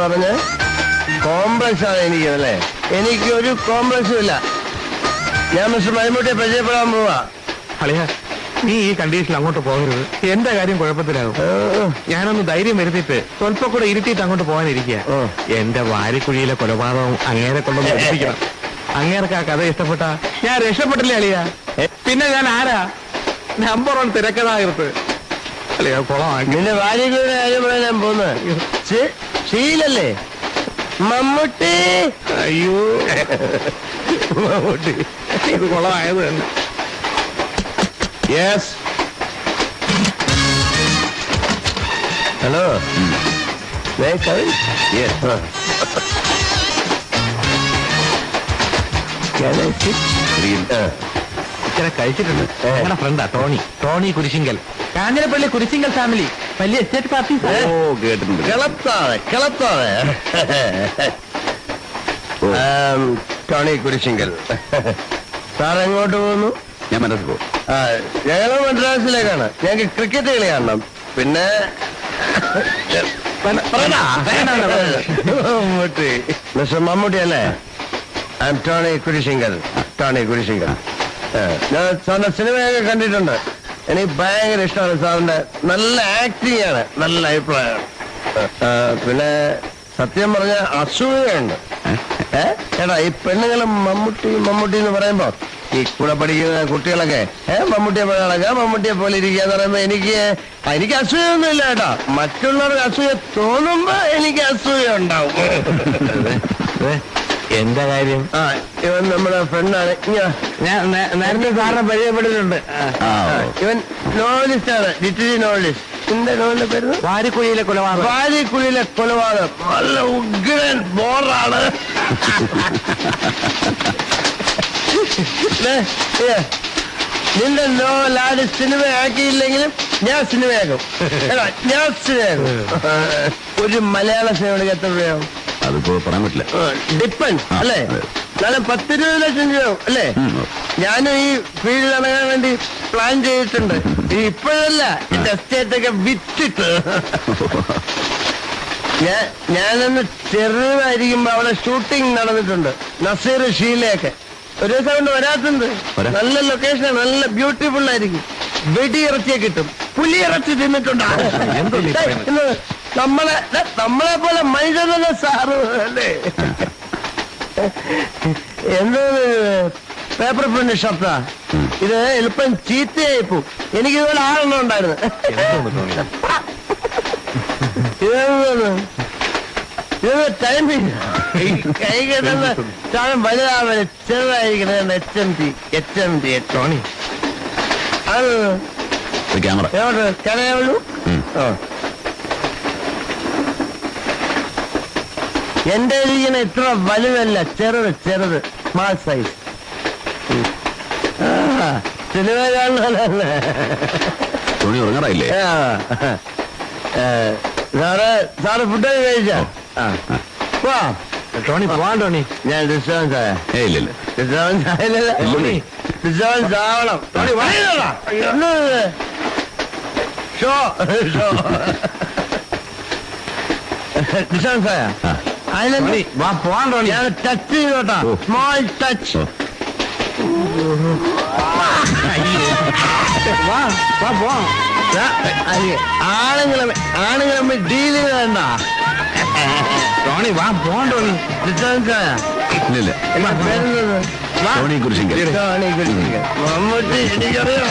പറഞ്ഞ് കോംപ്ലക്സ് ആണ് എനിക്കല്ലേ? എനിക്കൊരു കോംപ്ലക്സും ഇല്ല. ഞാൻ മിസ്റ്റർ മൈമൂട്ടിയെ പരിചയപ്പെടാൻ പോവാ. അളിയ, നീ ഈ കണ്ടീഷനിൽ അങ്ങോട്ട് പോകരുത്. എന്റെ കാര്യം കുഴപ്പത്തിലാകും. ഞാനൊന്ന് ധൈര്യം വരുത്തിയിട്ട് സ്വല്പം കൂടെ ഇരുത്തിയിട്ട് അങ്ങോട്ട് പോകാനിരിക്കുക. എന്റെ വാരിക്കുഴിയിലെ കൊലപാതകം അങ്ങേരെ കൊണ്ടൊന്ന് രക്ഷിക്കണം. അങ്ങേർക്ക് ആ കഥ ഇഷ്ടപ്പെട്ട ഞാൻ രക്ഷപ്പെട്ടില്ലേ അളിയ? പിന്നെ ഞാൻ ആരാ? നമ്പർ 1 തിരക്കഥാകൃത്ത് അളിയ. കുളമാക്കി നിന്റെ വാരിക്കുഴിയുടെ കാര്യം പറയാൻ ഞാൻ പോകുന്നത്. ശീലല്ലേ മമ്മൂട്ടി? അയ്യോ മമ്മൂട്ടി, ഇത് കുളമായത് തന്നെ. Yes, hello. ഇച്ചിരി കഴിച്ചിട്ടുണ്ട്. ഞങ്ങളുടെ ഫ്രണ്ടാ ടോണി കുരിശിങ്കൽ, കാഞ്ഞിരപ്പള്ളി കുരിശിങ്കൽ ഫാമിലി, വലിയ എസ്റ്റേറ്റ് പാർട്ടി. ഓ, കേട്ടിട്ടുണ്ട്. കിളത്താതെ ടോണി കുരിശിങ്കൽ. സാർ എങ്ങോട്ട് പോകുന്നു? ഞാൻ മനസ്സിൽ പോകും. ഞങ്ങൾ മദ്രാസിലേക്കാണ്. ഞങ്ങൾക്ക് ക്രിക്കറ്റ് കളി കാണണം. പിന്നെ മിസ്റ്റർ മമ്മൂട്ടി അല്ലേ? I am Tony Kurisinkal. ഞാൻ സാറിന്റെ സിനിമയൊക്കെ കണ്ടിട്ടുണ്ട്. എനിക്ക് ഭയങ്കര ഇഷ്ടമാണ് സാറിന്റെ. നല്ല ആക്ടിങ് ആണ്, നല്ല അഭിപ്രായമാണ്. പിന്നെ സത്യം പറഞ്ഞ അസൂയുണ്ട്. ചേട്ടാ, ഈ പെണ്ണുങ്ങളും മമ്മൂട്ടി എന്ന് പറയുമ്പോ ഈ കൂടെ പഠിക്കുന്ന കുട്ടികളൊക്കെ മമ്മൂട്ടിയെ പോലെ നടക്കുക, മമ്മൂട്ടിയെ പോലെ ഇരിക്കുക എന്ന് പറയുമ്പോ എനിക്ക് അസൂയൊന്നും ഇല്ല കേട്ടോ. മറ്റുള്ളവർക്ക് അസൂയ തോന്നുമ്പോ എനിക്ക് അസൂയ ഉണ്ടാവും. എന്താ കാര്യം? ഇവൻ നമ്മുടെ ഫ്രണ്ടാണ്. ഞാൻ നേരത്തെ സാറിനെ പരിചയപ്പെട്ടിട്ടുണ്ട്. ഇവൻ നോവലിസ്റ്റാണ്, ലിറ്റററി നോവലിസ്റ്റ്. എന്റെ നോവലിന്റെ പേര് വാരിക്കുഴിയിലെ കൊലപാതകം. നല്ല ഉഗ്രൻ ബോറാണ്. നിന്റെ നോവൽ സിനിമയാക്കിയില്ലെങ്കിലും ഞാൻ സിനിമയാക്കും. ഒരു മലയാള സിനിമയ്ക്ക് എത്ര രൂപയാവും? അതിപ്പോ പറയാൻ പറ്റില്ല. ഡിപ്പെൻഡ് അല്ലേ? എന്നാലും 10-20 ലക്ഷം രൂപയാവും അല്ലേ? ഞാനും ഈ ഫീൽഡിൽ ഇറങ്ങാൻ വേണ്ടി പ്ലാൻ ചെയ്തിട്ടുണ്ട്. ഇപ്പോഴല്ല, എന്റെ എസ്റ്റേറ്റ് ഒക്കെ വിറ്റിട്ട്. ഞാനൊന്ന് ചെറുതായിരിക്കുമ്പോ അവിടെ ഷൂട്ടിംഗ് നടന്നിട്ടുണ്ട്. നസീർ ഷീലയൊക്കെ ഒരു ദിവസം കൊണ്ട് വരാത്തുണ്ട്. നല്ല ലൊക്കേഷനാണ്, നല്ല ബ്യൂട്ടിഫുൾ ആയിരിക്കും. വെടിയിറച്ചിയെ കിട്ടും. പുലിയിറച്ചി തിന്നിട്ടുണ്ട്. നമ്മളെ പോലെ മനുഷ്യനല്ലേ സാറ് അല്ലേ? എന്തോ പേപ്പർ പ്രിന്റ് ഷർട്ടാ ഇത്. എളുപ്പം ചീത്തയായി പോവും. എനിക്ക് ഇതുപോലെ 6 ഉണ്ടായിരുന്നു. ഇത് ടൈമില്ല. കൈ കെട്ടുന്ന സാധനം വലുതാവല് ചെറുതായിരിക്കണം. HMT ക്യാമറ കനയുള്ളൂ. എന്റെ ഇരിക്കുന്ന ഇത്ര വലുതല്ല, ചെറുത് സ്മാൾ സൈസ്. സിനിമ കാണാനല്ലേ? സാറ് ഫുഡൊക്കെ കഴിച്ചാ? ടോണി പോവാൻ. ടോണി, ഞാൻ ഡിസ്റ്റർബൻസ് ആയ? ഡിസ്റ്റർബൻസ് ആയില്ലല്ലോ. ഡിസ്റ്റർബൻസ് ആവണം. ടോണി ഷോ ഡിസ്റ്റർബൻസ് ആയ? പോവാൻ. ടോണി, ഞാൻ ടച്ച് ചെയ്തോട്ടാ. Small touch. ആണുങ്ങളെ ഡീല് വേണ്ട. ടോണി പോവാൻ. ടോണി, ഡിസ്റ്റർബൻസ് ആയ? മമ്മൂട്ടി എനിക്കറിയാം.